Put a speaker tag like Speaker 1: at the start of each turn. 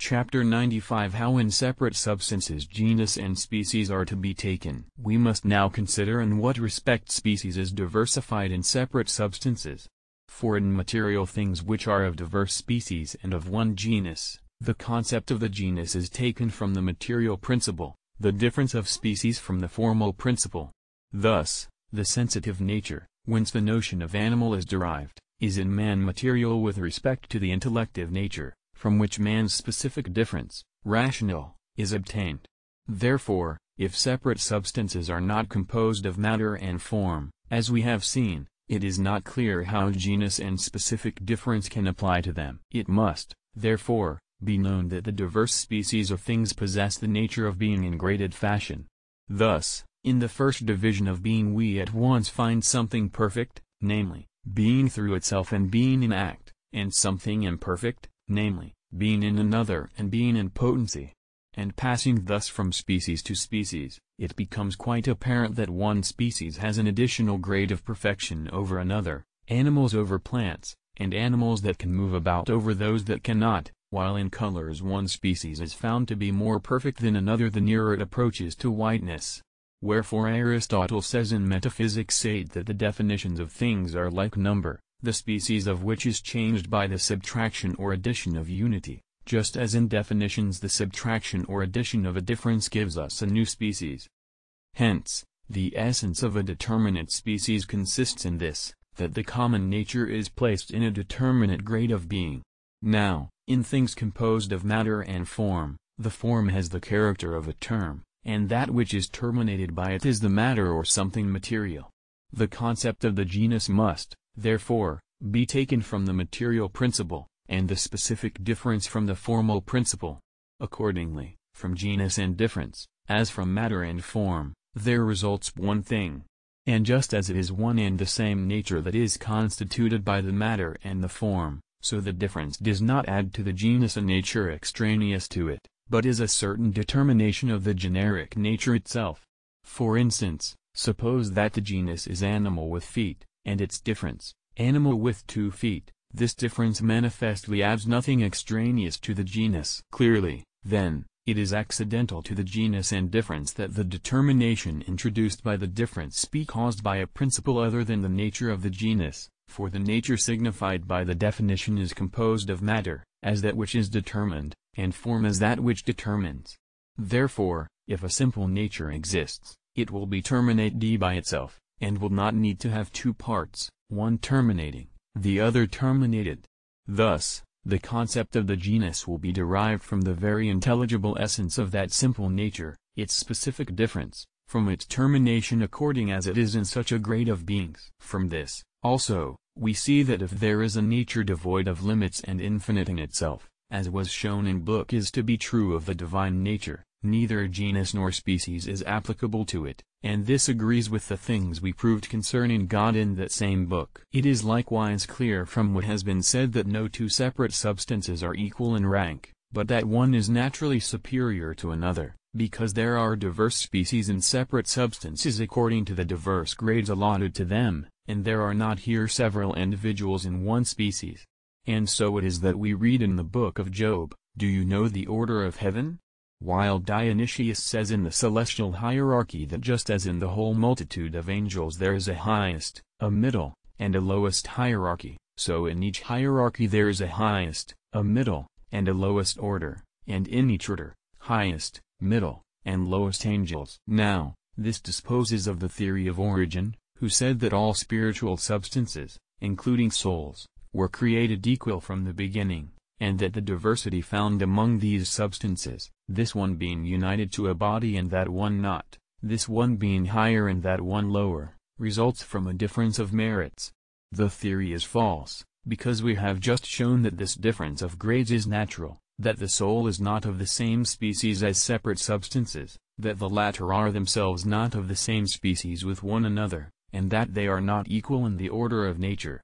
Speaker 1: Chapter 95 How in separate substances genus and species are to be taken. We must now consider in what respect species is diversified in separate substances. For in material things which are of diverse species and of one genus, the concept of the genus is taken from the material principle, the difference of species from the formal principle. Thus, the sensitive nature, whence the notion of animal is derived, is in man material with respect to the intellective nature, from which man's specific difference, rational, is obtained. Therefore, if separate substances are not composed of matter and form, as we have seen, it is not clear how genus and specific difference can apply to them. It must, therefore, be known that the diverse species of things possess the nature of being in graded fashion. Thus, in the first division of being we at once find something perfect, namely, being through itself and being in act, and something imperfect, namely, being in another and being in potency. And passing thus from species to species, it becomes quite apparent that one species has an additional grade of perfection over another, animals over plants, and animals that can move about over those that cannot, while in colors one species is found to be more perfect than another the nearer it approaches to whiteness. Wherefore Aristotle says in Metaphysics 8 that the definitions of things are like number, the species of which is changed by the subtraction or addition of unity, just as in definitions the subtraction or addition of a difference gives us a new species. Hence, the essence of a determinate species consists in this, that the common nature is placed in a determinate grade of being. Now, in things composed of matter and form, the form has the character of a term, and that which is terminated by it is the matter or something material. The concept of the genus must, therefore, be taken from the material principle, and the specific difference from the formal principle. Accordingly, from genus and difference, as from matter and form, there results one thing. And just as it is one and the same nature that is constituted by the matter and the form, so the difference does not add to the genus a nature extraneous to it, but is a certain determination of the generic nature itself. For instance, suppose that the genus is animal with feet, and its difference, animal with 2 feet, this difference manifestly adds nothing extraneous to the genus. Clearly, then, it is accidental to the genus and difference that the determination introduced by the difference be caused by a principle other than the nature of the genus, for the nature signified by the definition is composed of matter, as that which is determined, and form as that which determines. Therefore, if a simple nature exists, it will be terminate d by itself, and will not need to have 2 parts, one terminating, the other terminated. Thus, the concept of the genus will be derived from the very intelligible essence of that simple nature, its specific difference, from its termination according as it is in such a grade of beings. From this, also, we see that if there is a nature devoid of limits and infinite in itself, as was shown in Book is to be true of the divine nature, neither genus nor species is applicable to it, and this agrees with the things we proved concerning God in that same book. It is likewise clear from what has been said that no 2 separate substances are equal in rank, but that one is naturally superior to another, because there are diverse species in separate substances according to the diverse grades allotted to them, and there are not here several individuals in one species. And so it is that we read in the book of Job, "Do you know the order of heaven?" While Dionysius says in the celestial hierarchy that just as in the whole multitude of angels there is a highest, a middle, and a lowest hierarchy, so in each hierarchy there is a highest, a middle, and a lowest order, and in each order, highest, middle, and lowest angels. Now, this disposes of the theory of Origen, who said that all spiritual substances, including souls, were created equal from the beginning, and that the diversity found among these substances, this one being united to a body and that one not, this one being higher and that one lower, results from a difference of merits. The theory is false, because we have just shown that this difference of grades is natural, that the soul is not of the same species as separate substances, that the latter are themselves not of the same species with one another, and that they are not equal in the order of nature.